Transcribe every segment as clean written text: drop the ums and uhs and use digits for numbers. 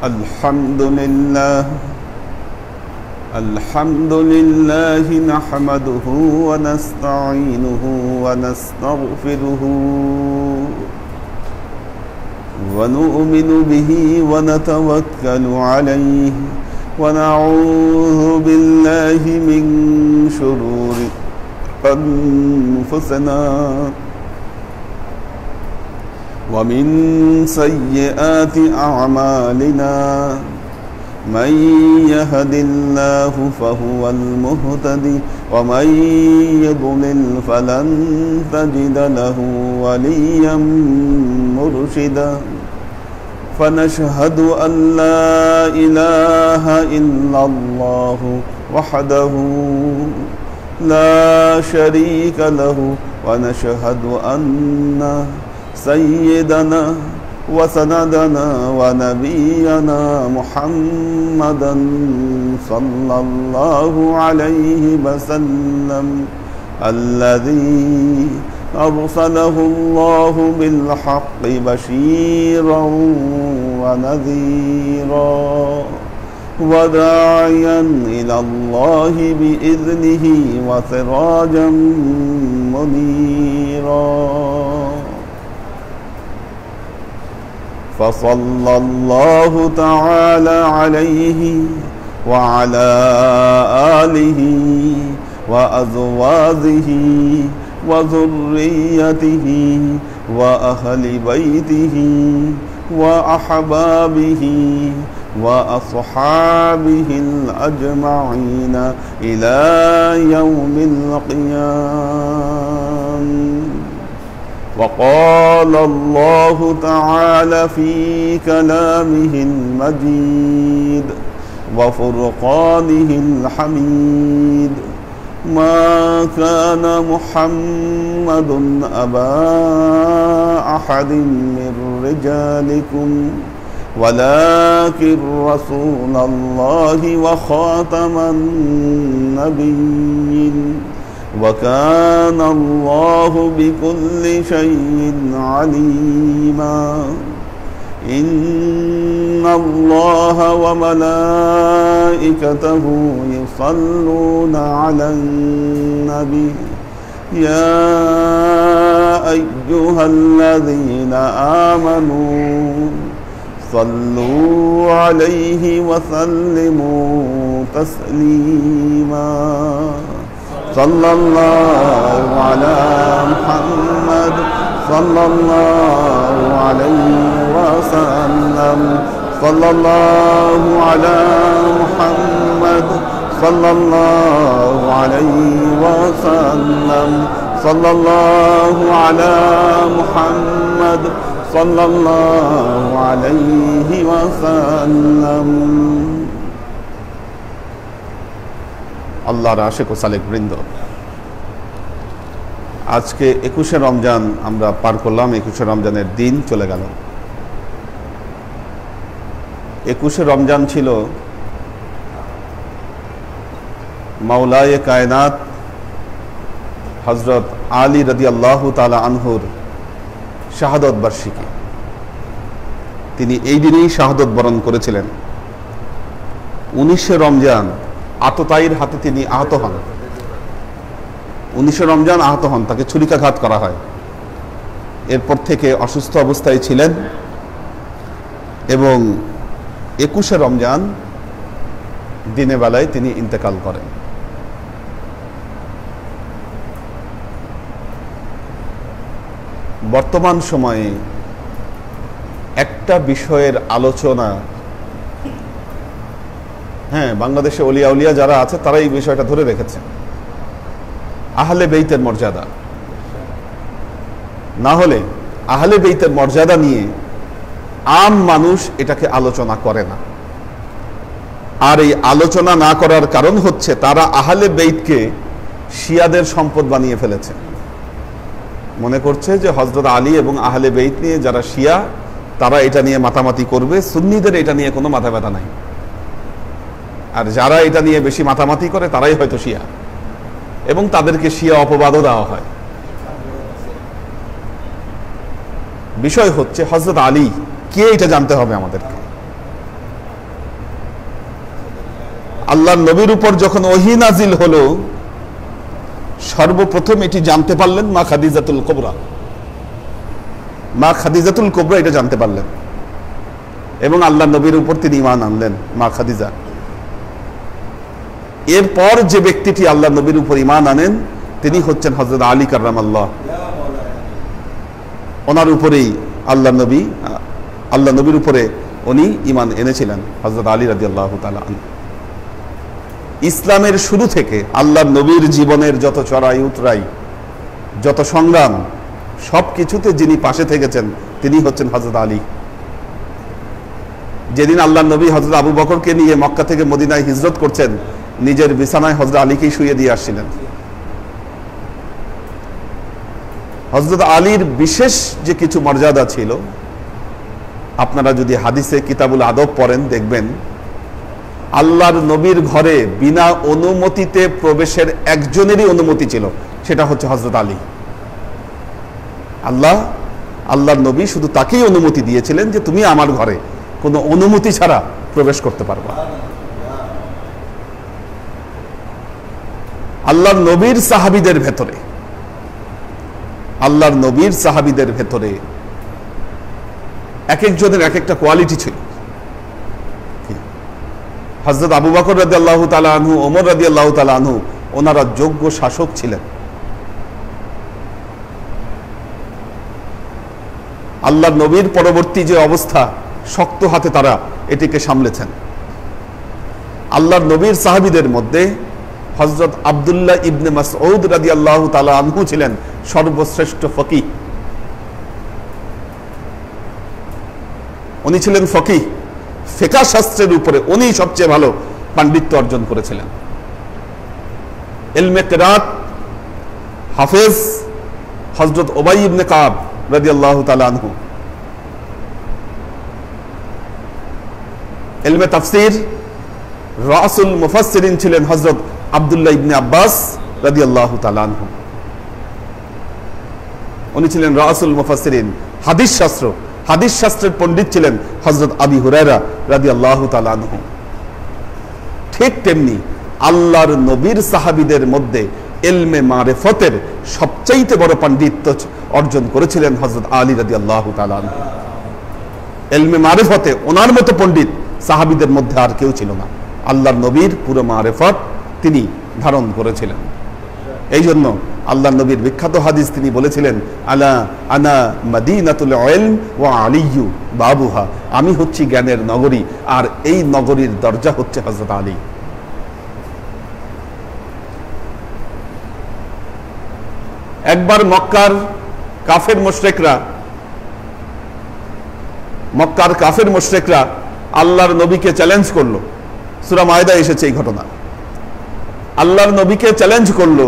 الحمد لله نحمده ونستعينه ونستغفره ونؤمن به ونتوكل عليه ونعوذ بالله من شرور أنفسنا ومن سيئات أعمالنا من يهد الله فهو المهتدي ومن يضلل فلن تجد له وليا مرشدا فنشهد أن لا إله إلا الله وحده لا شريك له ونشهد أن سيدنا وسندنا ونبينا محمدا صلى الله عليه وسلم الذي أرسله الله بالحق بشيرا ونذيرا وداعيا إلى الله بإذنه وسراجا منيرا فصلى الله تعالى عليه وعلى آله وأزواجه وذريته وأهل بيته وأحبابه وأصحابه الأجمعين إلى يوم القيامة. وقال الله تعالى في كلامه المجيد وفرقانه الحميد: ما كان محمد أبا أحد من رجالكم ولكن رسول الله وخاتم النبيين وكان الله بكل شيء عليما. إن الله وملائكته يصلون على النبي يا أيها الذين آمنوا صلوا عليه وسلموا تسليما. صلى الله على محمد صلى الله عليه وسلم. صلى الله على محمد صلى الله عليه وسلم. صلى الله على محمد صلى الله عليه وسلم. আল্লাহর আশিক ও সালেক বৃন্দ, আজকে 21শে রমজান আমরা পার করলাম। 21শে রমজানের দিন চলে গেল। 21শে রমজান ছিল মাওলায়ে কায়নাত হযরত আলী রাদিয়াল্লাহু তাআলা আনহুর শাহাদত বার্ষিকী। তিনি এই দিনেই শাহাদত বরণ করেছিলেন। 19শে রমজান আততায়ীর হাতে তিনি আহত হন। 19শে রমজান আহত হন, তাকে ছুরিকাঘাত করা হয়। এরপর থেকে অসুস্থ অবস্থায় ছিলেন এবং 21শে রমজান দিনের বেলায় তিনি ইন্তেকাল করেন। বর্তমান সময়ে একটা বিষয়ের আলোচনা, বাংলাদেশে ওলিয়া উলিয়া যারা আছে তারা এই বিষয়টা ধরে রেখেছে, আহলে বেইতের মর্যাদা। না হলে আহলে বেইতের মর্যাদা নিয়ে আম মানুষ এটাকে আলোচনা করে না। আর এই আলোচনা না করার কারণ হচ্ছে তারা আহলে বেইতকে শিয়াদের সম্পদ বানিয়ে ফেলেছে। মনে করছে যে হযরত আলী এবং আহলে বেইত নিয়ে যারা শিয়া তারা এটা নিয়ে মাতামাতি করবে, সুন্নিদের এটা নিয়ে কোনো মাথা ব্যথা নাই। আর যারা এটা নিয়ে বেশি মাতামাতি করে তারাই হয়তো শিয়া, এবং তাদেরকে শিয়া অপবাদও দেওয়া হয়। বিষয় হচ্ছে হযরত আলী কে, এটা জানতে হবে আমাদেরকে। আল্লাহর নবীর উপর যখন ওহী নাজিল হলো, সর্বপ্রথম এটি জানতে পারলেন মা খাদিজাতুল কুবরা। মা খাদিজাতুল কুবরা এটা জানতে পারলেন এবং আল্লাহর নবীর উপর তিনি ঈমান আনলেন, মা খাদিজা। এরপর যে ব্যক্তিটি আল্লাহর নবীর উপর ঈমান আনেন তিনি হচ্ছেন হযরত আলী কাররামাল্লাহ। ওনার উপরেই আল্লাহ নবীর উপরে উনি ঈমান এনেছিলেন, হযরত আলী রাদিয়াল্লাহু তাআলা আনহু। ইসলামের শুরু থেকে আল্লাহর নবীর জীবনের যত চড়াই উতরাই, যত সংগ্রাম, সব কিছুতে যিনি পাশে থেকেছেন তিনি হচ্ছেন হযরত আলী। যেদিন আল্লাহর নবী হযরত আবু বকরকে নিয়ে মক্কা থেকে মদিনায় হিজরত করছেন, নিজের বিছানায় হযরত আলীকেই শুইয়ে দিয়ে আসছিলেন। হযরত আলীর বিশেষ যে কিছু মর্যাদা ছিল, আপনারা যদি হাদিসে কিতাবুল আদব পড়েন দেখবেন, আল্লাহর নবীর ঘরে বিনা অনুমতিতে প্রবেশের একজনেরই অনুমতি ছিল, সেটা হচ্ছে হযরত আলী। আল্লাহর নবী শুধু তাকেই অনুমতি দিয়েছিলেন যে তুমি আমার ঘরে কোনো অনুমতি ছাড়া প্রবেশ করতে পারবা। আল্লাহর নবীর সাহাবীদের ভেতরে এক একজনের এক একটা কোয়ালিটি ছিল। হযরত আবু বকর রাদিয়াল্লাহু তাআলা আনহু, ওমর রাদিয়াল্লাহু তাআলা আনহু, ওনারা যোগ্য শাসক ছিলেন। আল্লাহর নবীর পরবর্তী যে অবস্থা, শক্ত হাতে তারা এটিকে সামলেছেন। আল্লাহর নবীর সাহাবীদের মধ্যে হযরত আব্দুল্লাহ ইবনে মাসউদ রাদিয়াল্লাহু তাআলা আনহু ছিলেন সর্বশ্রেষ্ঠ ফকিহ। উনি ছিলেন ফকিহ, ফিকহ শাস্ত্রের উপরে উনি সবচেয়ে ভালো পাণ্ডিত্য অর্জন করেছিলেন। ইলমে কিরাত হাফেজ হযরত উবাই ইবনে কাব রাদিয়াল্লাহু তাআলা আনহু। ইলমে তাফসীর রাসুল মুফাসসিরিন ছিলেন হযরত আব্দুল্লাহ ইবনে আব্বাস রাদিয়াল্লাহু তাআলা আনহু। উনি ছিলেন রাসুল মুফাসসিরিন। হাদিস শাস্ত্রের পণ্ডিত ছিলেন হযরত আবি হুরায়রা রাদিয়াল্লাহু তাআলা আনহু। ঠিক তেমনি আল্লাহর নবীর সাহাবীদের মধ্যে ইলমে মারিফতের সবচাইতে বড় পাণ্ডিত্য অর্জন করেছিলেন হযরত আলী রাদিয়াল্লাহু তাআলা আনহু। ইলমে মারিফতে ওনার মতো পণ্ডিত সাহাবীদের মধ্যে আর কেউ ছিল না। আল্লাহর নবীর পুরো মারিফত তিনি ধারণ করেছিলেন। এই জন্য আল্লাহর নবীর বিখ্যাত হাদিস তিনি বলেছিলেন, আনা মাদিনাতুল ইলম ওয়া আলিয়্যু বাবুহা, আমি হচ্ছি জ্ঞানের নগরী আর এই নগরীর দরজা হচ্ছে হযরত আলী। একবার মক্কার কাফের মুশরিকরা আল্লাহর নবীকে চ্যালেঞ্জ করলো। সূরা মায়দা এসেছে এই ঘটনা। আল্লাহর নবীকে চ্যালেঞ্জ করলো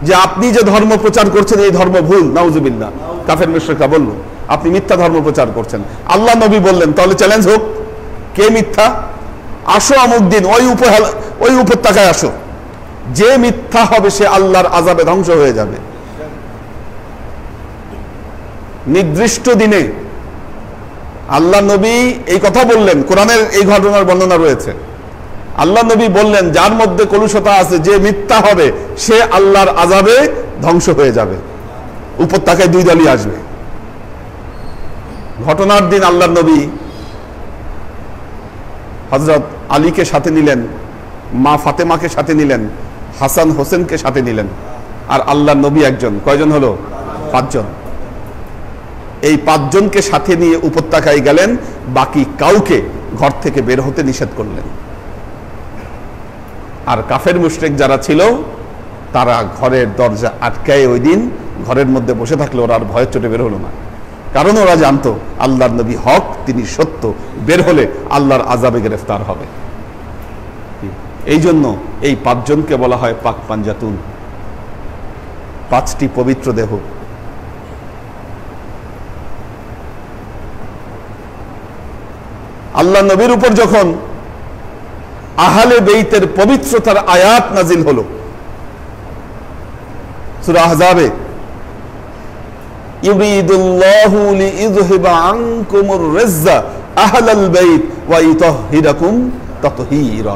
যে আপনি যে ধর্ম প্রচার করছেন এই ধর্ম ভুল, নাউজুবিল্লাহ। কাফের মুশরিকরা বলল আপনি মিথ্যা ধর্ম প্রচার করছেন। আল্লাহ নবী বললেন তাহলে চ্যালেঞ্জ হোক, কে মিথ্যা? আসো অমুক দিন ওই উপত্যকায় আসো, যে মিথ্যা হবে সে আল্লাহর আযাবে ধ্বংস হয়ে যাবে। নির্দিষ্ট দিনে আল্লাহ নবী এই কথা বললেন। কোরআনের এই ঘটনার বর্ণনা রয়েছে। আল্লাহ নবী বললেন যার মধ্যে কলুষতা আছে, যে মিথ্যা হবে সে আল্লাহর আযাবে ধ্বংস হয়ে যাবে। উপত্যকায় দুই দলই আসবে। ঘটনার দিন আল্লাহর নবী হযরত আলীকে সাথে নিলেন, মা ফাতেমাকে সাথে নিলেন, হাসান হোসেনকে সাথে নিলেন, আর আল্লাহর নবী একজন। কয়জন হলো? 5 জন। এই 5 জনকে সাথে নিয়ে উপত্যকায় গেলেন, বাকি কাউকে ঘর থেকে বের হতে নিষেধ করলেন। আর কাফের মুশরিক যারা ছিল তারা ঘরের দরজা আটকায় ওই দিন ঘরের মধ্যে বসে থাকলে ওরা আর ভয়ের চোটে বের হলো না। কারণ ওরা জানতো আল্লাহর নবী হক, তিনি সত্য, বের হলে আল্লাহর আযাবে গ্রেফতার হবে। এই জন্য এই 5 জনকে বলা হয় পাক পাঞ্জাতুন, 5টি পবিত্র দেহ। আল্লাহ নবীর উপর যখন আহলে বেইতের পবিত্রতার আয়াত নাজিল হলো, সূরা আহজাবে ইউরিদুল্লাহু লিইযহিবা আনকুমুর রিজ্জা আহলাল বাইত ওয়া ইতাহহিরাকুম তাতহীরা।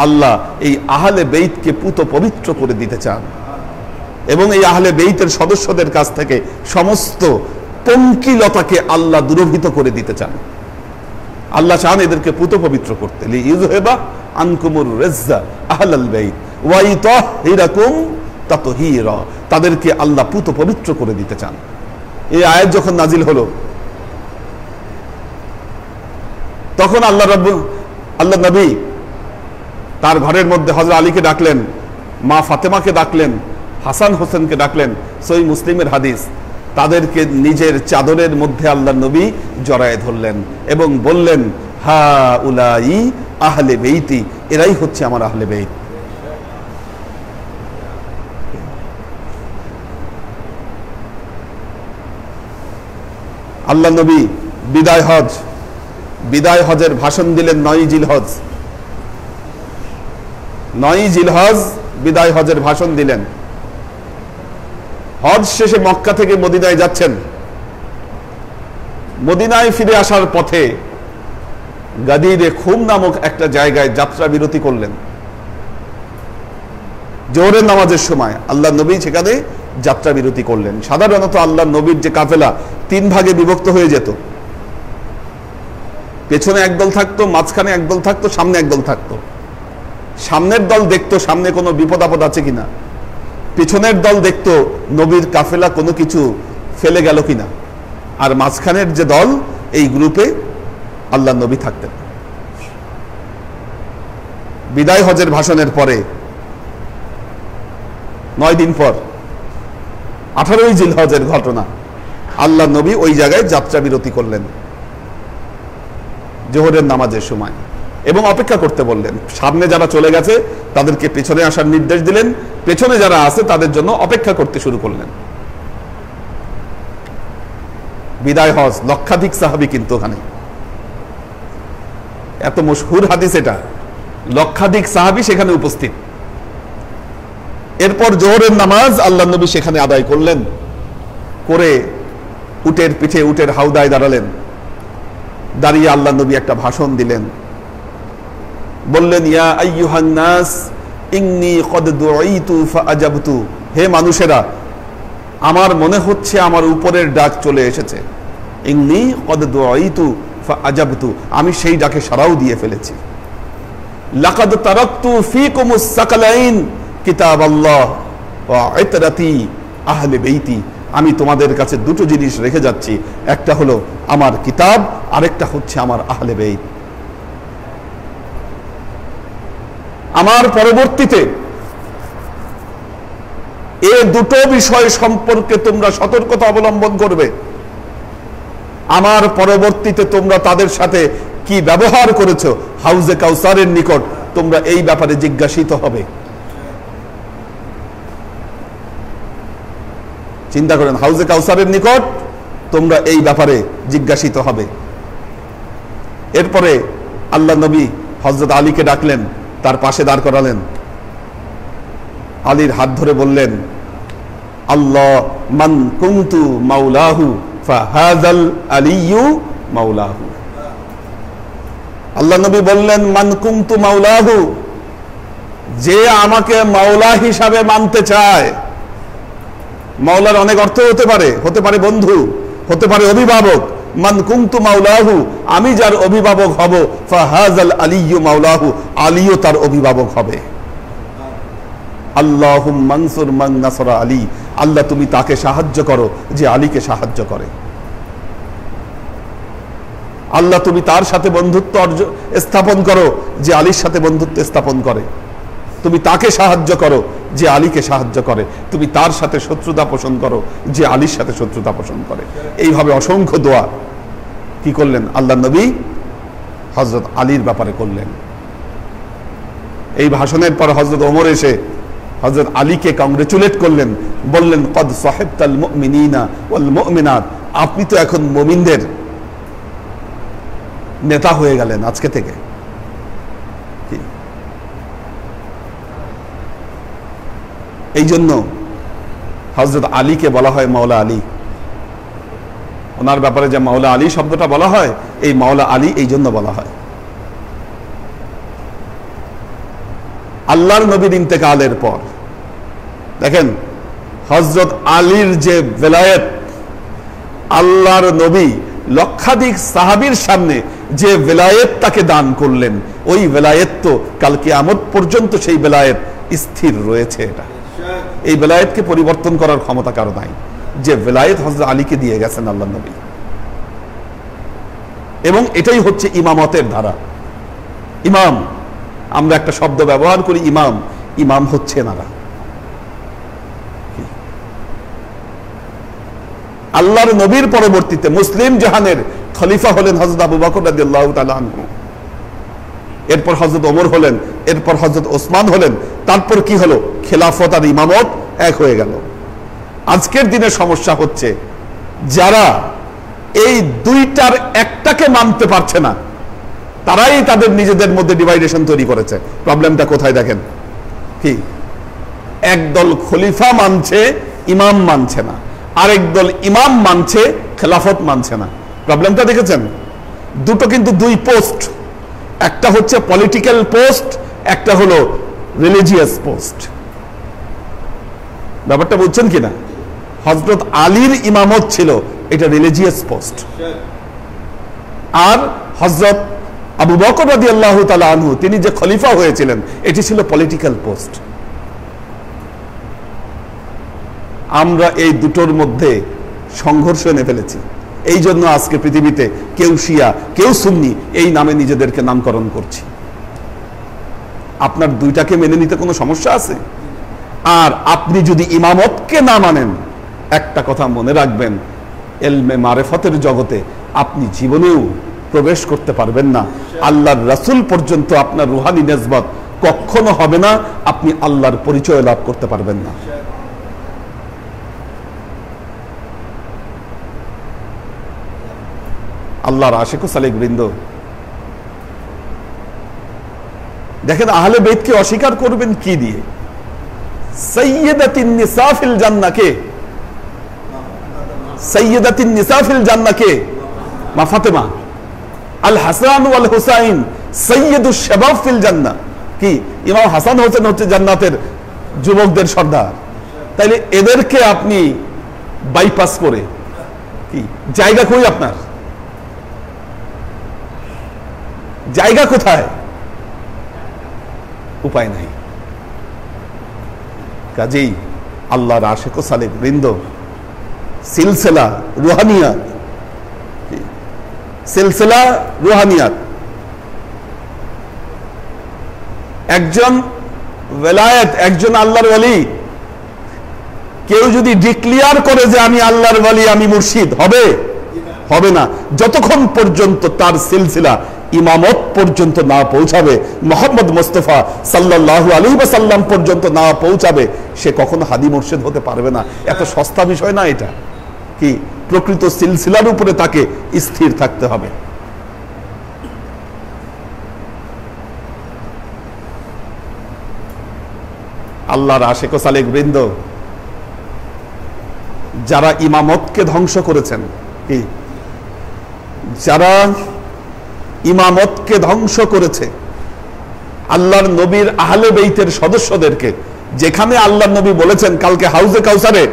আল্লাহ এই আহলে বেইতকে পুত পবিত্র করে দিতে চান এবং এই আহলে বেইতের সদস্যদের কাছ থেকে সমস্ত পঙ্কিলতাকে আল্লাহ দূরভূত করে দিতে চান। আল্লাহ চান এদেরকে পুত পবিত্র করতে। লিইযহিবা আনকুমুর রিজ্জা আহলাল বাইত ওয়া ইতাহহিরাকুম তাতহীরা। তাদেরকে আল্লাহ পুত পবিত্র করে দিতে চান। এই আয়াত যখন নাজিল হলো তখন আল্লাহ নবী তার ঘরের মধ্যে হযরত আলীকে ডাকলেন, মা ফাতেমাকে ডাকলেন, হাসান হোসেনকে ডাকলেন। সহিহ মুসলিমের হাদিস। তাদেরকে নিজের চাদরের মধ্যে আল্লাহ নবী জড়ায় ধরলেন এবং বললেন, হা উলাই আহলে বেইতি, এরাই হচ্ছে আমার আহলে বেইত। আল্লাহ নবী বিদায় হজের ভাষণ দিলেন 9 জিলহজ। 9 জিলহজ বিদায় হজের ভাষণ দিলেন। হজ শেষে মক্কা থেকে মদিনায় যাচ্ছেন। মদিনায় ফিরে আসার পথে গাদিরে খুম নামক একটা জায়গায় যাত্রা বিরতি করলেন। জোহরের নামাজের সময় আল্লাহ নবী সেখানে যাত্রা বিরতি করলেন। সাধারণত আল্লাহ নবীর যে কাফেলা 3 ভাগে বিভক্ত হয়ে যেত। পেছনে একদল থাকতো, মাঝখানে একদল থাকতো, সামনে একদল থাকতো। সামনের দল দেখতো সামনে কোনো বিপদ আপদ আছে কিনা, পেছনের দল দেখতো নবীর কাফেলা কোনো কিছু ফেলে গেল কিনা, আর মাঝখানের যে দল এই গ্রুপে আল্লাহ নবী থাকতেন। বিদায় হজের ভাষণের পরে 9 দিন পর 18 জিলহজের ঘটনা, আল্লাহ নবী ওই জায়গায় যাত্রা বিরতি করলেন জোহরের নামাজের সময় এবং অপেক্ষা করতে বললেন। সামনে যারা চলে গেছে তাদেরকে পেছনে আসার নির্দেশ দিলেন, পেছনে যারা আছে তাদের জন্য অপেক্ষা করতে শুরু করলেন। বিদায় হজ, লক্ষাধিক সাহাবী, কিন্তু ওখানে এত মশহুর হাদিস, এটা লক্ষাধিক সাহাবী সেখানে উপস্থিত। এরপর জোহরের নামাজ আল্লাহ নবী সেখানে আদায় করলেন, করে উটের পিঠে উটের হাউদায় দাঁড়ালেন। দাঁড়িয়ে আল্লাহ নবী একটা ভাষণ দিলেন। বললেন, ইয়া আইয়ুহান নাস ইন্নী কদ দুঈতু ফাআজাবতু, হে মানুষেরা, আমার মনে হচ্ছে আমার উপরের ডাক চলে এসেছে। ইন্নী কদ দুঈতু ফাআজাবতু, আমি সেই ডাকে সাড়াও দিয়ে ফেলেছি। লাকাদ তারাকতু ফীকুমুস সাকালাইন কিতাবাল্লাহ ওয়া ইতরাতি আহলে বেইতি, আমি তোমাদের কাছে দুটো জিনিস রেখে যাচ্ছি, একটা হলো আমার কিতাব, আরেকটা হচ্ছে আমার আহলে বেইত। আমার পরবর্তীতে এই দুটো বিষয় সম্পর্কে তোমরা সতর্কতা অবলম্বন করবে। আমার পরবর্তীতে তোমরা তাদের সাথে কি ব্যবহার করেছো হাউজে কাউসারের নিকট, তোমরা এই ব্যাপারে জিজ্ঞাসিত হবে। চিন্তা করেন, হাউজে কাউসারের নিকট তোমরা এই ব্যাপারে জিজ্ঞাসিত হবে। এরপরে আল্লাহ নবী হযরত আলীকে ডাকলেন, তার পাশে দাঁড় করালেন। আলীর হাত ধরে বললেন, আল্লাহ মান কুনতু মাওলাহু ফাহাযাল আলিয়্যু মাওলাহু। আল্লাহ নবী বললেন, মান কুনতু মাওলাহু, যে আমাকে মাওলা হিসাবে মানতে চায়। মাওলার অনেক অর্থ হতে পারে বন্ধু, হতে পারে অভিভাবক। মান কুনতু মাওলাহু, আমি যার অভিভাবক হব, ফাহাযাল আলিয়্যু মাওলাহু, আলীও তার অভিভাবক হবে। আল্লাহুম্মা আনসুর মান নাসরা আলী, আল্লাহ তুমি তাকে সাহায্য করো যে আলীকে সাহায্য করে। আল্লাহ তুমি তার সাথে বন্ধুত্ব স্থাপন করো যে আলীর সাথে বন্ধুত্ব স্থাপন করে। তুমি তাকে সাহায্য করো যে আলীকে সাহায্য করে। তুমি তার সাথে শত্রুতা পোষণ করো যে আলীর সাথে শত্রুতা পোষণ করে। এইভাবে অসংখ্য দোয়া কি করলেন আল্লাহ নবী হযরত আলীর ব্যাপারে করলেন। এই ভাষণের পর হযরত ওমর এসে হযরত আলীকে কংগ্রেচুলেট করলেন, বললেন, কদ সাহিবতাল মুমিনিনা ওয়াল মুমিনাত, আপনি তো এখন মুমিনদের নেতা হয়ে গেলেন আজকে থেকে। এই জন্য হযরত আলীকে বলা হয় মাওলা আলী। ওনার ব্যাপারে যে মাওলা আলী শব্দটা বলা হয়, এই মাওলা আলী এই জন্য বলা হয়। আল্লাহর নবীর ইন্তেকালের পর দেখেন হযরত আলীর যে বেলায়েত, আল্লাহর নবী লক্ষাধিক সাহাবীর সামনে যে বেলায়েত তাকে দান করলেন, ওই বেলায়েত তো কাল কিয়ামত পর্যন্ত সেই বেলায়েত স্থির রয়েছে। এটা এই বেলায়েতকে পরিবর্তন করার ক্ষমতা কারো নাই, যে বেলায়েত হযরত আলীকে দিয়ে গেছেন আল্লাহর নবী। এবং এটাই হচ্ছে ইমামতের ধারা। ইমাম, আমরা একটা শব্দ ব্যবহার করি ইমাম, ইমাম হচ্ছে এনারা। আল্লাহর নবীর পরবর্তীতে মুসলিম জাহানের খলিফা হলেন হযরত আবু বকর রাদিয়াল্লাহু তাআলা আনহু, এরপর হযরত ওমর হলেন, এরপর হযরত ওসমান হলেন, তারপর কি হলো? খেলাফত আর ইমামত এক হয়ে গেল। আজকের দিনে সমস্যা হচ্ছে যারা এই দুইটার একটাকে মানতে পারছে না, তারাই তাদের নিজেদের মধ্যে ডিভাইডেশন তৈরি করেছে। প্রবলেমটা কোথায় দেখেন, কি একদল খলিফা মানছে, ইমাম মানছে না, আরেক দল ইমাম মানছে, খেলাফত মানছে না। প্রবলেমটা দেখেছেন? দুটো কিন্তু দুই পোস্ট, একটা হচ্ছে পলিটিক্যাল পোস্ট, একটা হলো রিলিজিয়াস পোস্ট। ব্যাপারটা বুঝছেন কিনা? হযরত আলীর ইমামত ছিল, এটা রিলিজিয়াস পোস্ট, আর হযরত আবু বকর রাদিয়াল্লাহু তাআলা আনহু তিনি যে খলিফা হয়েছিলেন, এটি ছিল পলিটিক্যাল পোস্ট। আমরা এই দুটোর মধ্যে সংঘর্ষ এনে ফেলেছি। এই জন্য আজকে পৃথিবীতে কেউ শিয়া, কেউ সুন্নি এই নামে নিজেদেরকে নামকরণ করছি। আপনার দুইটাকে মেনে নিতে কোনো সমস্যা আছে? আর আপনি যদি ইমামতকে না মানেন, একটা কথা মনে রাখবেন, এলমে মারেফতের জগতে আপনি জীবনেও প্রবেশ করতে পারবেন না। আল্লাহর রাসূল পর্যন্ত আপনার রুহানি নেসবত কখনো হবে না, আপনি আল্লাহর পরিচয় লাভ করতে পারবেন না। আল্লাহর আশিক ও সালেক বৃন্দ, দেখেন আহলে বেতকে অস্বীকার করবেন কি দিয়ে? সাইয়্যিদাতুন নিসা ফিল জান্নাহ কে? সাইয়্যিদাতুন নিসা ফিল জান্নাহ কে? মা ফাতেমা। আল হাসান ওয়াল হুসাইন সাইয়্যিদুশ শাবাব ফিল জান্নাহ। কি ইমাম হাসান হোসেন হচ্ছে জান্নাতের যুবকদের সর্দার। তাইলে এদেরকে আপনি বাইপাস করে কি জায়গা কই? আপনার জায়গা কোথায়? উপায় নাই। কাজেই আল্লাহর আশিক ও সালেক বৃন্দ, সিলসিলা রুহানিয়াত, সিলসিলা রুহানিয়াত, একজন ওয়ালায়াত, একজন আল্লাহর ওয়ালি, কেউ যদি ডিক্লিয়ার করে যে আমি আল্লাহর ওয়ালি, আমি মুর্শিদ, হবে? হবে না, যতক্ষণ পর্যন্ত তার সিলসিলা ইমামত পর্যন্ত না পৌঁছাবে, মুহাম্মদ মুস্তাফা সাল্লাল্লাহু আলাইহি ওয়াসাল্লাম পর্যন্ত না পৌঁছাবে, সে কখনো হাদি মুর্শিদ হতে পারবে না। এত সস্তা বিষয় না এটা। কি প্রকৃত সিলসিলার উপরে তাকে স্থির থাকতে হবে। আল্লাহর আশিক ও সালেক বৃন্দ, যারা ইমামতকে ধ্বংস করেছেন, কি যারা ইমামতকে ধ্বংস করেছে, আল্লাহর নবীর আহলে বেইতের সদস্যদেরকে, যেখানে আল্লাহর নবী বলেছেন কালকে হাউজে কাউসারে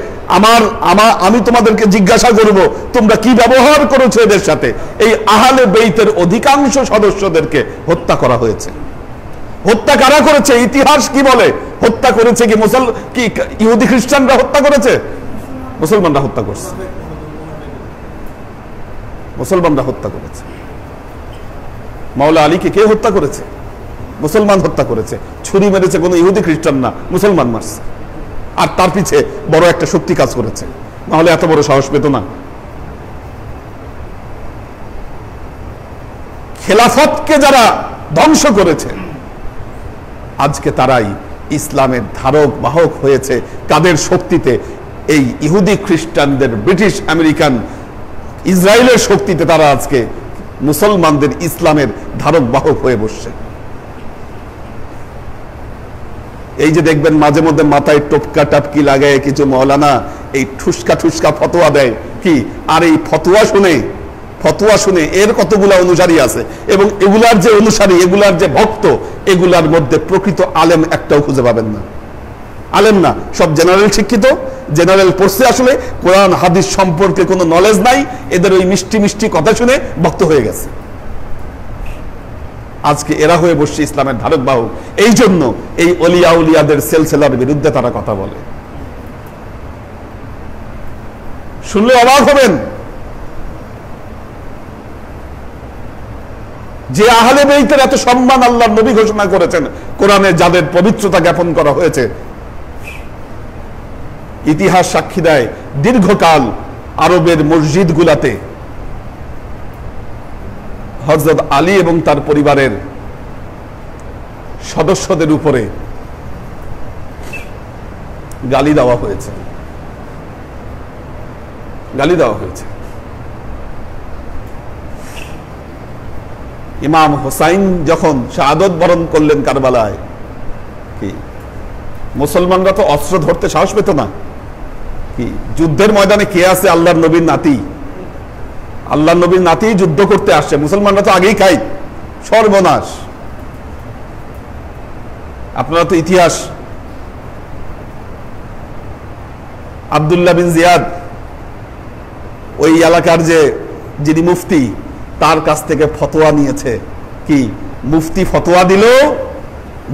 আমি তোমাদেরকে জিজ্ঞাসা করব তোমরা কি ব্যবহার করেছো এদের সাথে, এই আহলে বেইতের অধিকাংশ সদস্যদেরকে হত্যা করা হয়েছে। হত্যা কারা করেছে? ইতিহাস কি বলে? হত্যা করেছে কি ইহুদি খ্রিস্টানরা হত্যা করেছে? মুসলমানরা হত্যা করছে। মুসলমানরা হত্যা করেছে। মাওলা আলীকে কে হত্যা করেছে? মুসলমান হত্যা করেছে। ছুরি মেরেছে কোনো ইহুদি খ্রিস্টান না, মুসলমান মারছে। আর তার পিছে বড় একটা শক্তি কাজ করেছে, নাহলে এত বড় সাহস পেত না। খেলাফতকে যারা ধ্বংস করেছে, আজকে তারাই ইসলামের ধারক বাহক হয়েছে। কাদের শক্তিতে? এই ইহুদি খ্রিস্টানদের, ব্রিটিশ আমেরিকান, ইসরায়েলের শক্তিতে তারা আজকে মুসলমানদের ইসলামের ধারক বাহক হয়ে বসছে। এই যে দেখবেন মাঝে মধ্যে মাথায় টোপকা টাপকি লাগায় কিছু মাওলানা এই ঠুসকা ঠুসকা ফতোয়া দেয়, কি আর এই ফতোয়া শুনে এর কতগুলা অনুসারী আছে, এবং এগুলার যে অনুসারী, এগুলার যে ভক্ত, এগুলার মধ্যে প্রকৃত আলেম একটাও খুঁজে পাবেন না। আলেম না, সব জেনারেল শিক্ষিত, জেনারেল পড়ছে, আসলে কোরআন হাদিস সম্পর্কে কোনো নলেজ নাই, এদের ওই মিষ্টি মিষ্টি কথা শুনে ভক্ত হয়ে গেছে। আজকে এরা হয়ে বসছে ইসলামের ধারক বাহক। এই জন্য এই অলিয়া উলিয়াদের সেলসেলার বিরুদ্ধে তারা কথা বলে। শুনলে অবাক হবেন যে আহলে বেইতের এত সম্মান আল্লাহর নবী ঘোষণা করেছেন, কোরআনে যাদের পবিত্রতা জ্ঞাপন করা হয়েছে। ইতিহাস সাক্ষী দেয় দীর্ঘকাল আরবের মসজিদ গুলাতে হযরত আলী এবং তার পরিবারের সদস্যদের উপরে গালি দেওয়া হয়েছে, গালি দেওয়া হয়েছে। ইমাম হুসাইন যখন শাহাদত বরণ করলেন কারবালায়, কি মুসলমানরা তো অস্ত্র ধরতে সাহস পেত না। কি যুদ্ধের ময়দানে কে আছে? আল্লাহর নবীর নাতি, আল্লাহর নবীর নাতি যুদ্ধ করতে আসছে, মুসলমানরা তো আগেই খাই, সর্বনাশ। আপনারা তো ইতিহাস, আব্দুল্লাহ বিন জিয়াদ ওই এলাকার যে যিনি মুফতি, তার কাছ থেকে ফতোয়া নিয়েছে। কি মুফতি ফতোয়া দিল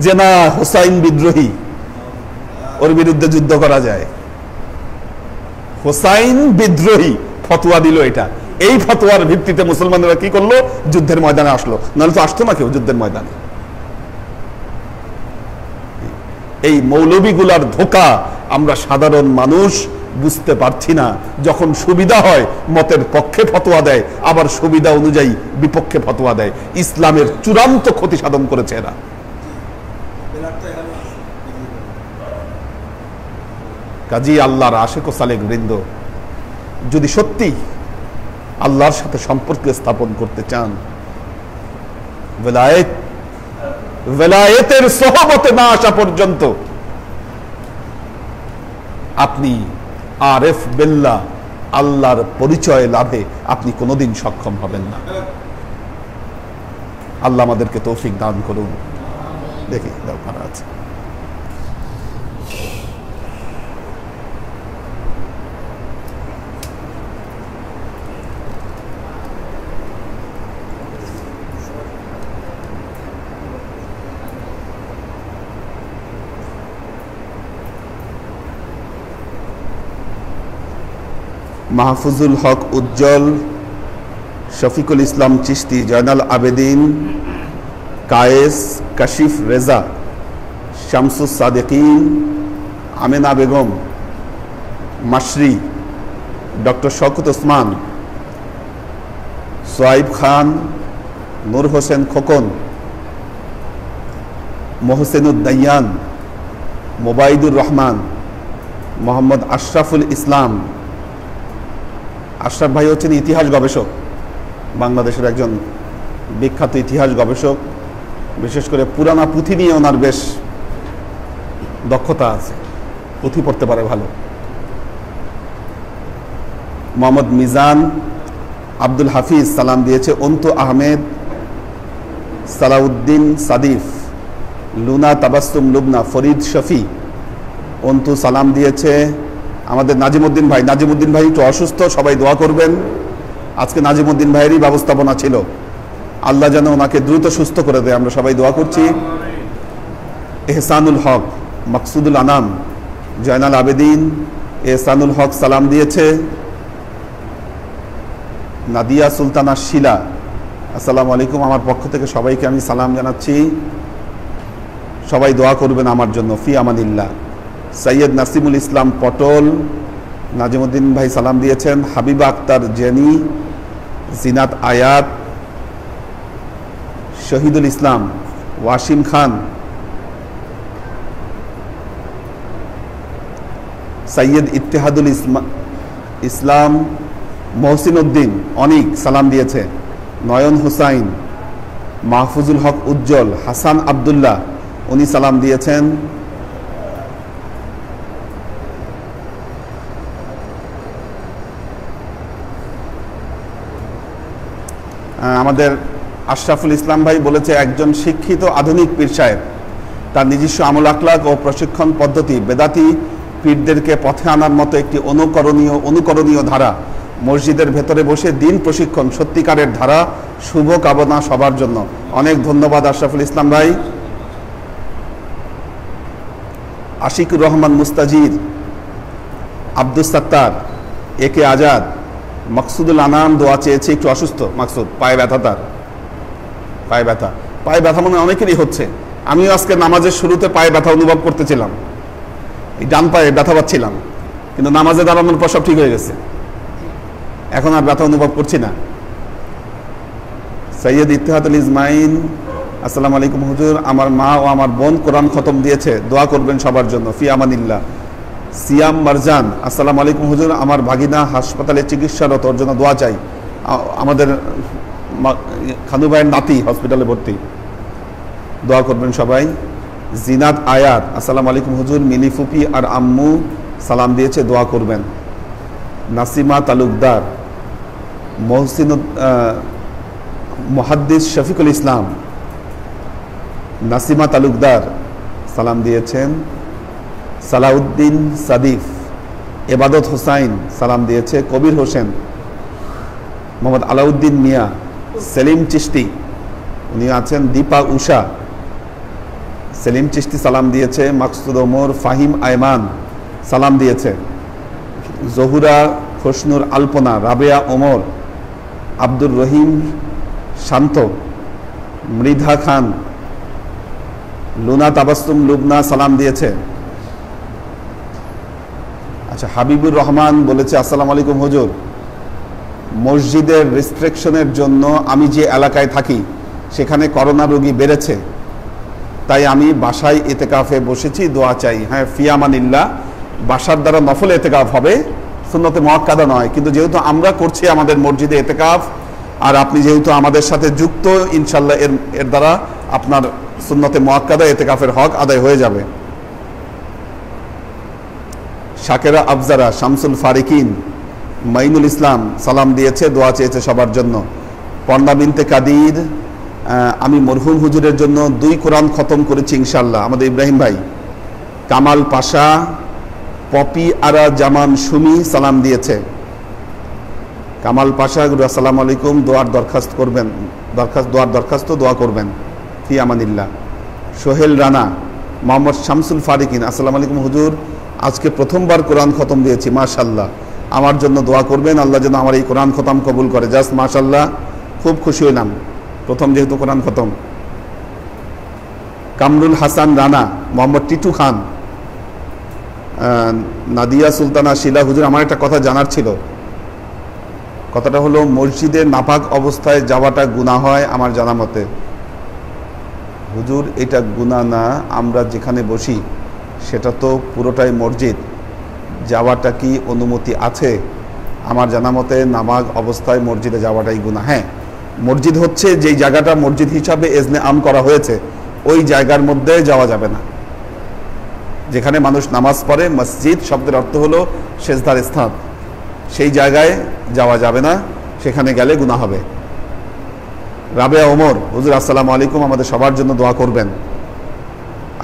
যে না, হুসাইন বিদ্রোহী, ওর বিরুদ্ধে যুদ্ধ করা যায়। হুসাইন বিদ্রোহী ফতোয়া দিল এটা। এই ফতোয়ার ভিত্তিতে মুসলমানরা কি করলো? যুদ্ধের ময়দানে আসলো, নাহলে তো আসতো না কেউ যুদ্ধের ময়দানে। এই মৌলবীগুলার ধোঁকা আমরা সাধারণ মানুষ বুঝতে পারছি না। যখন সুবিধা হয় মতের পক্ষে ফতোয়া দেয়, আবার সুবিধা অনুযায়ী বিপক্ষে ফতোয়া দেয়। ইসলামের চূড়ান্ত ক্ষতি সাধন করেছে এরা। কাজী আল্লাহর আশিক ও সালেক বৃন্দ, যদি সত্যি আল্লাহর সাথে সম্পর্ক স্থাপন করতে চান, ভেলায়েতের সোহবতে না আসা পর্যন্ত আপনি আরেফ বিল্লাহ, আল্লাহর পরিচয় লাভে আপনি কোনোদিন সক্ষম হবেন না। আল্লাহ আমাদেরকে তৌফিক দান করুন। দেখি দরকার আছে। মাহফুজুল হক উজ্জ্বল, শফিকুল ইসলাম চিশতি, জয়নাল আবেদিন, কায়েস, কাশিফ রেজা, শামসুস সাদেকিন, আমেনা বেগম, মাসরি, ডক্টর শওকত ওসমান, সোয়াইব খান, নূর হোসেন খোকন, মোহসেনুদ্দাইয়ান, মোবাইদুর রহমান, মোহাম্মদ আশরাফুল ইসলাম। আশরাফ ভাই হচ্ছেন ইতিহাস গবেষক, বাংলাদেশের একজন বিখ্যাত ইতিহাস গবেষক। বিশেষ করে পুরানা পুঁথি নিয়ে ওনার বেশ দক্ষতা আছে, পুঁথি পড়তে পারে ভালো। মোহাম্মদ মিজান, আব্দুল হাফিজ সালাম দিয়েছে, অন্তু আহমেদ, সালাউদ্দিন সাদিফ, লুনা তাবাস্তুম লুবনা, ফরিদ শফি, অন্তু সালাম দিয়েছে। আমাদের নাজিমুদ্দিন ভাই, নাজিমুদ্দিন ভাই একটু অসুস্থ, সবাই দোয়া করবেন। আজকে নাজিমুদ্দিন ভাইয়েরই ব্যবস্থাপনা ছিল, আল্লাহ যেন ওনাকে দ্রুত সুস্থ করে দেয়, আমরা সবাই দোয়া করছি। এহসানুল হক, মাকসুদুল আনাম, জয়নাল আবেদিন, এহসানুল হক সালাম দিয়েছে। নাদিয়া সুলতানা শিলা, আসসালামু আলাইকুম, আমার পক্ষ থেকে সবাইকে আমি সালাম জানাচ্ছি, সবাই দোয়া করবেন আমার জন্য, ফি আমানিল্লাহ। সৈয়দ নাসিমুল ইসলাম পটল, নাজিমুদ্দিন ভাই সালাম দিয়েছেন। হাবিবা আক্তার জেনি, জিনাত আয়াত, শহীদুল ইসলাম, ওয়াসিম খান, সৈয়দ ইত্তেহাদুল ইসলাম, মহসিন উদ্দিন অনিক সালাম দিয়েছে। নয়ন হুসাইন, মাহফুজুল হক উজ্জ্বল, হাসান আবদুল্লাহ উনি সালাম দিয়েছেন। আমাদের আশরাফুল ইসলাম ভাই বলেছে, একজন শিক্ষিত আধুনিক পীর সাহেব তার নিজস্ব আমল আখলাক ও প্রশিক্ষণ পদ্ধতি বেদাতি পীরদেরকে পথে আনার মতো একটি অনুকরণীয় ধারা। মসজিদের ভেতরে বসে দিন প্রশিক্ষণ সত্যিকারের ধারা। শুভ কামনা সবার জন্য। অনেক ধন্যবাদ আশরাফুল ইসলাম ভাই। আশিকুর রহমান মুস্তাজির, আব্দুস সাত্তার, একে আজাদ, মাকসুদুল আনাম দোয়া চেয়েছে, একটু অসুস্থ মাকসুদ, পায়ে ব্যথা, তার পায়ে ব্যথা। পায়ে ব্যথা মনে অনেকেরই হচ্ছে। আমিও আজকে নামাজের শুরুতে পায়ে ব্যথা অনুভব করতেছিলাম, এই ডান পায়ে ব্যথা পাচ্ছিলাম, কিন্তু নামাজে দাঁড়ানোর পর সব ঠিক হয়ে গেছে, এখন আর ব্যথা অনুভব করছি না। সৈয়দ ইত্তেহাদুল ইসমাইল, আসসালামু আলাইকুম হুজুর, আমার মা ও আমার বোন কোরআন খতম দিয়েছে, দোয়া করবেন সবার জন্য, ফি আমানিল্লাহ। সিয়াম মারজান, আসসালামু আলাইকুম হুজুর, আমার ভাগিনা হাসপাতালে চিকিৎসারত, ওর জন্য দোয়া চাই। আমাদের খানু ভাইয়ের নাতি হসপিটালে ভর্তি, দোয়া করবেন সবাই। জিনাত আয়াত, আসসালামু আলাইকুম হুজুর, মিলি ফুপি আর আম্মু সালাম দিয়েছে, দোয়া করবেন। নাসিমা তালুকদার, মহসিন মুহাদ্দিস শফিকুল ইসলাম, নাসিমা তালুকদার সালাম দিয়েছেন। সালাউদ্দিন সাদিফ, এবাদত হোসাইন সালাম দিয়েছে। কবির হোসেন, মোহাম্মদ আলাউদ্দিন মিয়া, সেলিম চিশতি উনি আছেন। দীপা উষা, সেলিম চিশতি সালাম দিয়েছে। মাকসুদ ওমর, ফাহিম আয়মান সালাম দিয়েছে। জহুরা খসনুর আলপনা, রাবেয়া ওমর, আব্দুর রহিম শান্ত, মৃধা খান, লুনা তাবাসসুম লুবনা সালাম দিয়েছে। আচ্ছা, হাবিবুর রহমান বলেছে, আসসালামু আলাইকুম হুজুর, মসজিদের রেস্ট্রিকশনের জন্য আমি যে এলাকায় থাকি সেখানে করোনা রোগী বেড়েছে, তাই আমি বাসায় এতেকাফে বসেছি, দোয়া চাই। হ্যাঁ, ফি আমানিল্লাহ, বাসার দ্বারা নফল এতেকাফ হবে, সুন্নতে মুআক্কাদা নয়। কিন্তু যেহেতু আমরা করছি আমাদের মসজিদে এতেকাফ, আর আপনি যেহেতু আমাদের সাথে যুক্ত, ইনশাল্লাহ এর দ্বারা আপনার সুন্নতে মুআক্কাদা এতেকাফের হক আদায় হয়ে যাবে। শাকেরা আফজারা, শামসুল ফারিকিন, মাইনুল ইসলাম সালাম দিয়েছে, দোয়া চেয়েছে সবার জন্য। পর্ণা বিনতে কাদির, আমি মরহুম হুজুরের জন্য 2 কোরআন খতম করেছি ইনশাল্লাহ, আমাদের ইব্রাহিম ভাই। কামাল পাশা, পপি আরা জামান সুমি সালাম দিয়েছে। কামাল পাশা, আসসালামু আলাইকুম, দোয়ার দরখাস্ত করবেন, দোয়া করবেন, ফি আমানিল্লাহ। সোহেল রানা, মোহাম্মদ শামসুল ফারিকিন, আসসালামু আলাইকুম হুজুর, আজকে প্রথমবার কোরআন খতম দিয়েছি, মাশাল্লাহ, আমার জন্য দোয়া করবেন, আল্লাহ যেন আমার এই কোরআন খতম কবুল করে। জাস্ট মাশাল্লাহ, খুব খুশি হইলাম, প্রথম যেহেতু কোরআন খতম। কামরুল হাসান রানা, মোহাম্মদ টিটু খান, নাদিয়া সুলতানা শিলা, হুজুর আমার একটা কথা জানার ছিল। কথাটা হলো, মসজিদে নাপাক অবস্থায় যাওয়াটা গুনাহ হয় আমার জানা মতে। হুজুর, এটা গুনাহ না, আমরা যেখানে বসি সেটা তো পুরোটাই মসজিদ, যাওয়াটা কি অনুমতি আছে? আমার জানা মতে নামাজ অবস্থায় মসজিদে যাওয়াটাই গুনাহ। হ্যাঁ, মসজিদ হচ্ছে যেই জায়গাটা মসজিদ হিসাবে এজনে আম করা হয়েছে, ওই জায়গার মধ্যে যাওয়া যাবে না। যেখানে মানুষ নামাজ পড়ে, মসজিদ শব্দের অর্থ হলো সেজদার স্থান, সেই জায়গায় যাওয়া যাবে না, সেখানে গেলে গুনাহ হবে। রাবেয়া ওমর, হুজুর আসসালামু আলাইকুম, আমাদের সবার জন্য দোয়া করবেন।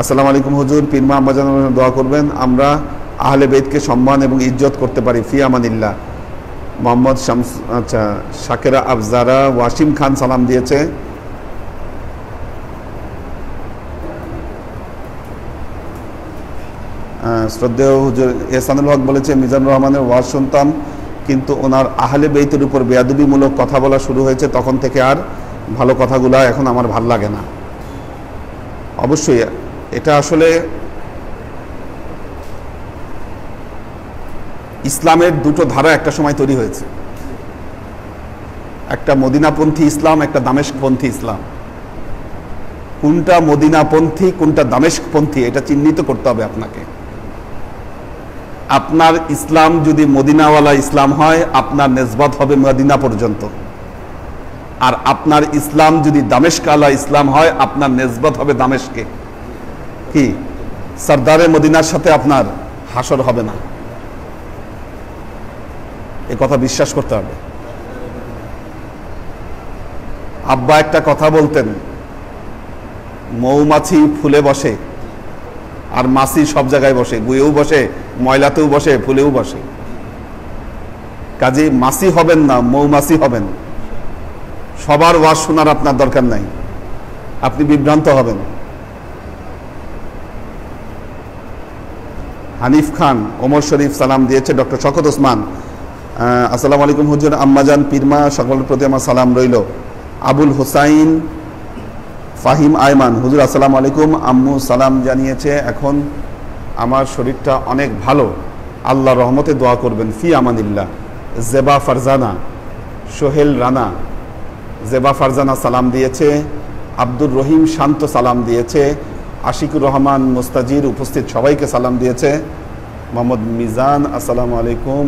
আসসালামু আলাইকুম হুজুর, পীরমা আম্মাজান দোয়া করবেন, আমরা আহলে বেতকে সম্মান এবং ইজ্জত করতে পারি, ফি আমানিল্লাহ। মোহাম্মদ শামস, আচ্ছা, শাকেরা আফজারা, ওয়াসিম খান সালাম দিয়েছে। শ্রদ্ধেয় হুজুর এহসানুল হক বলেছে, মিজানুর রহমানের ওয়াজ শুনতাম, কিন্তু ওনার আহলে বেইতের উপর বেয়াদবিমূলক কথা বলা শুরু হয়েছে, তখন থেকে আর ভালো কথাগুলা এখন আমার ভাল লাগে না। অবশ্যই এটা আসলে ইসলামের দুটো ধারা একটা সময় তৈরি হয়েছে, একটা মদিনাপন্থী ইসলাম, একটা দামেস্কপন্থী ইসলাম। কোনটা মদিনাপন্থী, কোনটা দামেস্কপন্থী, এটা চিহ্নিত করতে হবে আপনাকে। আপনার ইসলাম যদি মদিনাওয়ালা ইসলাম হয়, আপনার নেসবত হবে মদিনা পর্যন্ত। আর আপনার ইসলাম যদি দামেস্কওয়ালা ইসলাম হয়, আপনার নেসবত হবে দামেস্কে। কি সরদারে মদিনার সাথে আপনার হাসর হবে না, এ কথা বিশ্বাস করতে হবে। আব্বা একটা কথা বলতেন, মৌমাছি ফুলে বসে আর মাছি সব জায়গায় বসে, গুয়েও বসে, ময়লাতেও বসে, ফুলেও বসে। কাজে মাছি হবেন না, মৌমাছি হবেন। সবার ওয়াজ শোনার আপনার দরকার নাই, আপনি বিভ্রান্ত হবেন। হানিফ খান, ওমর শরীফ সালাম দিয়েছে। ডক্টর শওকত ওসমান, আসসালামু আলাইকুম হুজুর, আম্মাজান, পীরমা সকলের প্রতি আমার সালাম রইল। আবুল হোসাইন ফাহিম আয়মান, হুজুর আসসালামু আলাইকুম, আম্মু সালাম জানিয়েছে, এখন আমার শরীরটা অনেক ভালো, আল্লাহ রহমতে দোয়া করবেন, ফি আমানিল্লাহ। জেবা ফারজানা, সোহেল রানা, জেবা ফারজানা সালাম দিয়েছে। আব্দুর রহিম শান্ত সালাম দিয়েছে। আশিকুর রহমান মুস্তাজির উপস্থিত সবাইকে সালাম দিয়েছে। মোহাম্মদ মিজান, আসসালামু আলাইকুম,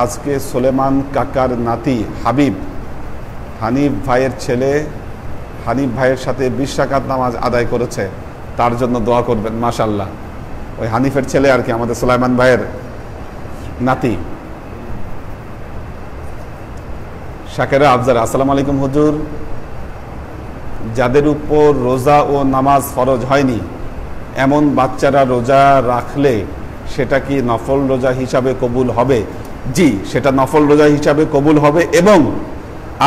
আজকে সোলেমান কাকার নাতি হাবিব হানিফ ভাইয়ের ছেলে হানিফ ভাইয়ের সাথে 20 রাকাত নামাজ আদায় করেছে, তার জন্য দোয়া করবেন। মাশাআল্লাহ, ওই হানিফের ছেলে আর কি, আমাদের সুলাইমান ভাইয়ের নাতি। শাকেরা আফজার, আসসালামু আলাইকুম হুজুর, যাদের উপর রোজা ও নামাজ ফরজ হয়নি এমন বাচ্চারা রোজা রাখলে সেটা কি নফল রোজা হিসাবে কবুল হবে? জি, সেটা নফল রোজা হিসাবে কবুল হবে, এবং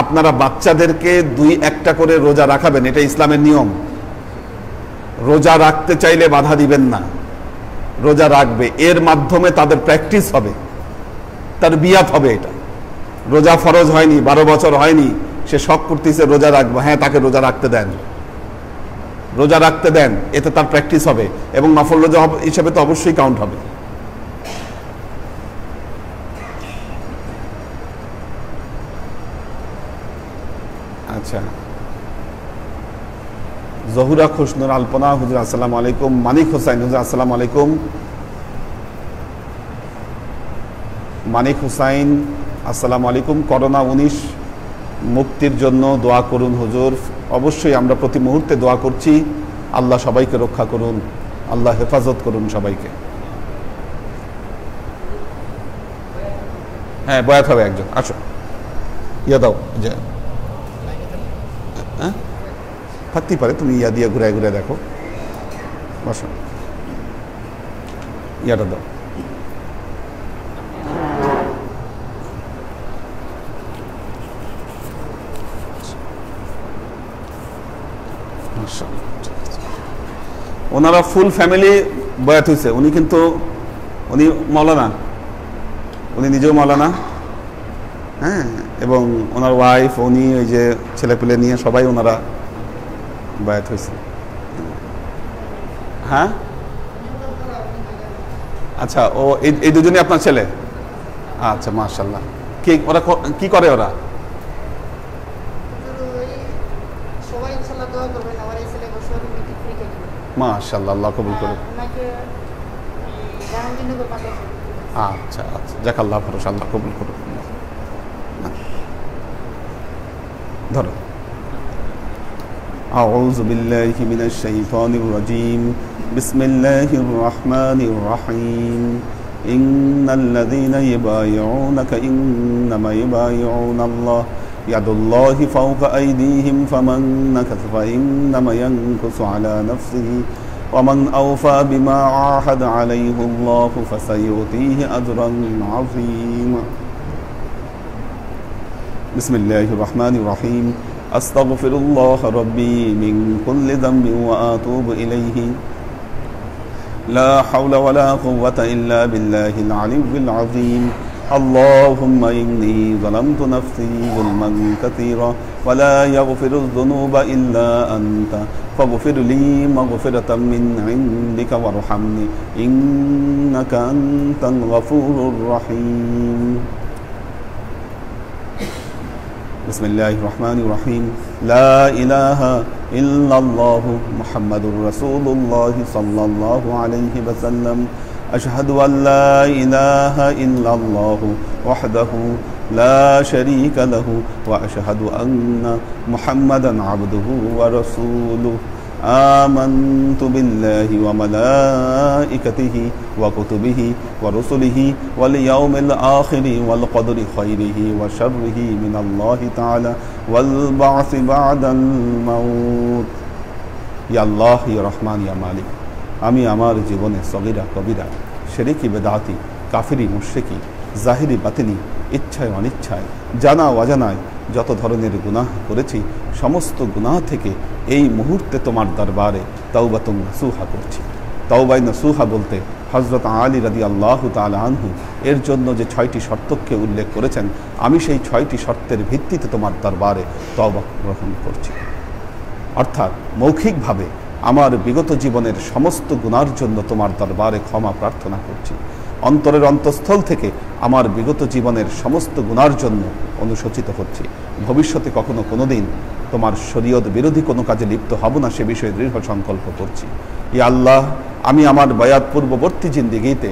আপনারা বাচ্চাদেরকে 2-1টা করে রোজা রাখাবেন, এটা ইসলামের নিয়ম। রোজা রাখতে চাইলে বাধা দিবেন না, রোজা রাখবে, এর মাধ্যমে তাদের প্র্যাকটিস হবে, তার বিয়াত হবে। এটা রোজা ফরজ হয়নি, 12 বছর হয়নি, সে শখ করতেছে রোজা রাখবো, হ্যাঁ তাকে রোজা রাখতে দেন, রোজা রাখতে দেন, এতে তার প্র্যাকটিস হবে, এবং নফল রোজা হিসেবে তো অবশ্যই কাউন্ট হবে। আচ্ছা, জহুরা খুশনুর আলপনা, হুজুর আসসালামু আলাইকুম। মানিক হুসাইন, হুজুর আসসালামু আলাইকুম। মানিক হুসাইন, আসসালামু আলাইকুম, করোনা 19 মুক্তির জন্য দোয়া করুন হুজুর। অবশ্যই আমরা প্রতি মুহূর্তে দোয়া করছি, আল্লাহ সবাইকে রক্ষা করুন, আল্লাহ হেফাজত করুন সবাইকে। হ্যাঁ, বয়াত হবে একজন, আসো, ইয়া দাও, যে হ্যাঁ থাকতেই পারে, তুমি ইয়া দিয়ে ঘুরে ঘুরে দেখো, বসো, ইয়াটা দাও। ওনারা ফুল ফ্যামিলি বয়াত হয়েছে, উনি কিন্তু উনি মৌলানা, উনি নিজেও মৌলানা, হ্যাঁ, এবং ওনার ওয়াইফ, উনি ওই যে ছেলেপেলে নিয়ে সবাই ওনারা বয়াত হয়েছে। হ্যাঁ, আচ্ছা, ও এই দুজনই আপনার ছেলে? আচ্ছা, মাশাআল্লাহ। কি ওরা কি করে? ওরা মাশাআল্লাহ, আল্লাহ কবুল করুন। আচ্ছা আচ্ছা, যাক, আল্লাহ ভরসা, আল্লাহ কবুল করুন। ধরো, আউযু বিল্লাহি মিনাশ শাইতানির রাজীম, বিসমিল্লাহির রহমানির রহিম। ইন্নাল্লাযীনা ইউবাইউনাকা ইন্নামা ইউবাইউনাল্লাহ ইয়াদুল্লাহি ফাওকা আইদিহিম ফামান নাকাসা ফাইন্নামা ইয়ানকুসু আলা নাফসিহি ওয়ামান আওফা বিমা আহাদা আলাইহিল্লাহু ফাসায়ুতিহি আজরান আযীমা। বিসমিল্লাহির রহমানির রহিম। আস্তাগফিরুল্লাহ রাব্বি মিন কুল্লি যামবিন ওয়া আতুবু ইলাইহি লা হাওলা ওয়ালা কুওয়াতা ইল্লা বিল্লাহিল আলিয়্যিল আযীম। আল্লাহুম্মা ইন্নী যালামতু নাফসি যুলমান কাসীরা ওয়া লা ইয়াগফিরুয যুনুবা ইল্লা আনতা ফাগফির লি মাগফিরাতাম মিন ইনদিকা ওয়ারহামনি ইন্নাকা আনতাল গফুরুর রহিম। বিসমিল্লাহির রহমানির রহিম। লা ইলাহা ইল্লাল্লাহু মুহাম্মাদুর রাসূলুল্লাহ সাল্লাল্লাহু আলাইহি ওয়াসাল্লাম। আশহাদু আল লা ইলাহা ইল্লাল্লাহু ওয়াহদাহু লা শারীকা লাহু ওয়া আশহাদু আন্না মুহাম্মাদান আবদুহু ওয়া রাসূলুহু। আমানতু বিল্লাহি ওয়া মালাইকাতিহি ওয়া কুতুবিহি ওয়া রুসুলিহি ওয়াল ইয়াউমিল আখিরি ওয়াল কদরি খাইরিহি ওয়া শাররিহি মিনাল্লাহি তাআলা ওয়াল বা'সি বা'দাল মাউত। ইয়া আল্লাহ ইয়া রহমান ইয়া মালিক, আমি আমার জীবনে সগীরা কবিরা, শিরকি বেদাতি, কাফিরি মুশরিকি, জাহিরি বাতিনি, ইচ্ছায় অনিচ্ছায়, জানা অজানায় যত ধরনের গুনাহ করেছি সমস্ত গুনাহ থেকে এই মুহূর্তে তোমার দরবারে তাওবাতুন নাসুহা করছি। তাওবায়ে নাসুহা বলতে হযরত আলী রাদিয়াল্লাহু তাআলা আনহু এর জন্য যে 6টি শর্তকে উল্লেখ করেছেন, আমি সেই 6টি শর্তের ভিত্তিতে তোমার দরবারে তওবা গ্রহণ করছি। অর্থাৎ মৌখিকভাবে আমার বিগত জীবনের সমস্ত গুনার জন্য তোমার দরবারে ক্ষমা প্রার্থনা করছি। অন্তরের অন্তঃস্থল থেকে আমার বিগত জীবনের সমস্ত গুনার জন্য অনুশোচিত হচ্ছি। ভবিষ্যতে কখনো কোনোদিন তোমার শরীয়ত বিরোধী কোনো কাজে লিপ্ত হব না সে বিষয়ে দৃঢ় সংকল্প করছি। ইয়া আল্লাহ, আমি আমার বায়াত পূর্ববর্তী জিন্দেগিতে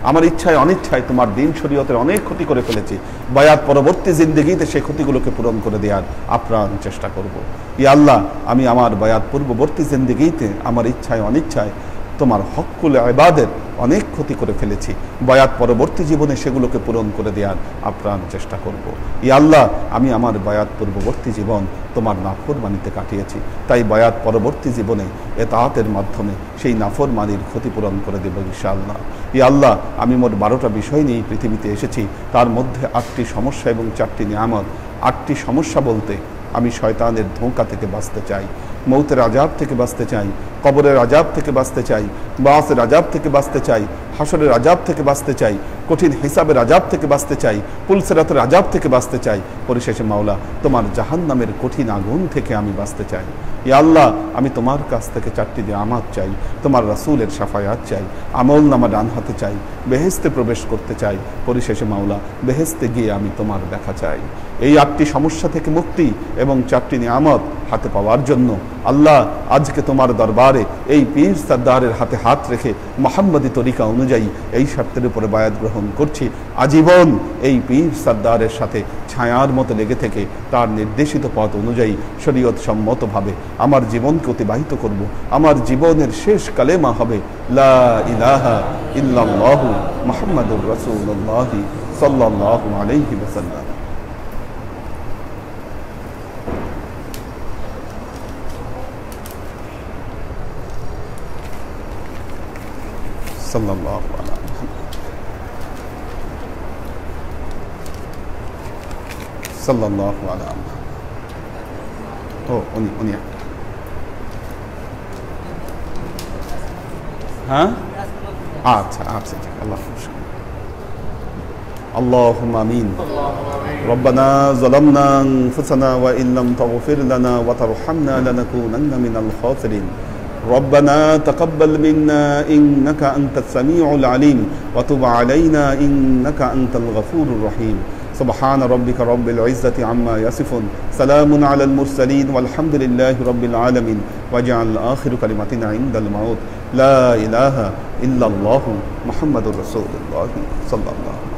আমার ইচ্ছায় অনিচ্ছায় তোমার দিন শরীয়তের অনেক ক্ষতি করে ফেলেছি। বায়াত পরবর্তী জিন্দেগিতে সেই ক্ষতিগুলোকে পূরণ করে দেওয়ার আপ্রাণ চেষ্টা করব। ইয়া আল্লাহ, আমি আমার বায়াত পূর্ববর্তী জিন্দেগিতে আমার ইচ্ছায় অনিচ্ছায় তোমার হক্কুল ইবাদের অনেক ক্ষতি করে ফেলেছি। বায়াত পরবর্তী জীবনে সেগুলোকে পূরণ করে দেওয়ার আপ্রাণ চেষ্টা করব। ইয়া আল্লাহ, আমি আমার বায়াত পূর্ববর্তী জীবন তোমার নাফরমানিতে কাটিয়েছি, তাই বায়াত পরবর্তী জীবনে এতাআতের মাধ্যমে সেই নাফরমানির ক্ষতিপূরণ করে দেব ইনশাআল্লাহ। ইয়া আল্লাহ, আমি মোট 12টা বিষয় নিয়ে পৃথিবীতে এসেছি, তার মধ্যে 8টি সমস্যা এবং 4টি নিয়ামত। 8টি সমস্যা বলতে আমি শয়তানের ধোঁকা থেকে বাঁচতে চাই, মৌতের আযাব থেকে বাঁচতে চাই, কবরের আযাব থেকে বাঁচতে চাই, বাসের আযাব থেকে বাঁচতে চাই, হাসরের আযাব থেকে বাঁচতে চাই, কঠিন হিসাবের আযাব থেকে বাঁচতে চাই, পুলসিরাতের আযাব থেকে বাঁচতে চাই, পরিশেষে মাওলা তোমার জাহান্নামের কঠিন আগুন থেকে আমি বাঁচতে চাই। ইয়া আল্লাহ, আমি তোমার কাছ থেকে 4টি নিয়ামত চাই, তোমার রাসূলের শাফায়াত চাই, আমলনামা ডান হাতে চাই, বেহেশতে প্রবেশ করতে চাই, পরিশেষে মাওলা বেহেশতে গিয়ে আমি তোমার দেখা চাই। এই 8টি সমস্যা থেকে মুক্তি এবং 4টি নিয়ামত হাতে পাওয়ার জন্য আল্লাহ আজকে তোমার দরবারে এই পীর সরদারের হাতে হাত রেখে মুহাম্মদী তরিকা অনুযায়ী এই শর্তের উপরে বায়াত গ্রহণ করছি। আজীবন এই পীর সরদারের সাথে ছায়ার মতো লেগে থেকে তার নির্দেশিত পথ অনুযায়ী শরীয়ত সম্মতভাবে আমার জীবনকে অতিবাহিত করব। আমার জীবনের শেষ কালেমা হবে লা ইলাহা ইল্লাল্লাহু মুহাম্মাদুর রাসূলুল্লাহ সাল্লাল্লাহু আলাইহি ওয়াসাল্লাম। সাল্লাল্লাহু আলা মুহাম্মাদ সাল্লাল্লাহু আলা মুহাম্মাদ। ও উনি হ্যাঁ, আচ্ছা আচ্ছা, আল্লাহ اللهم آمين. ربنا ظلمنا أنفسنا وإن لم تغفر لنا وترحمنا لنكونن من الخاسرين. ربنا تقبل منا إنك أنت السميع العليم وتب علينا إنك أنت الغفور الرحيم. سبحان ربك رب العزة عما يصفون، سلام على المرسلين والحمد لله رب العالمين. واجعل آخر كلمتنا عند الموت لا إله إلا الله محمد رسول الله صلى الله عليه وسلم.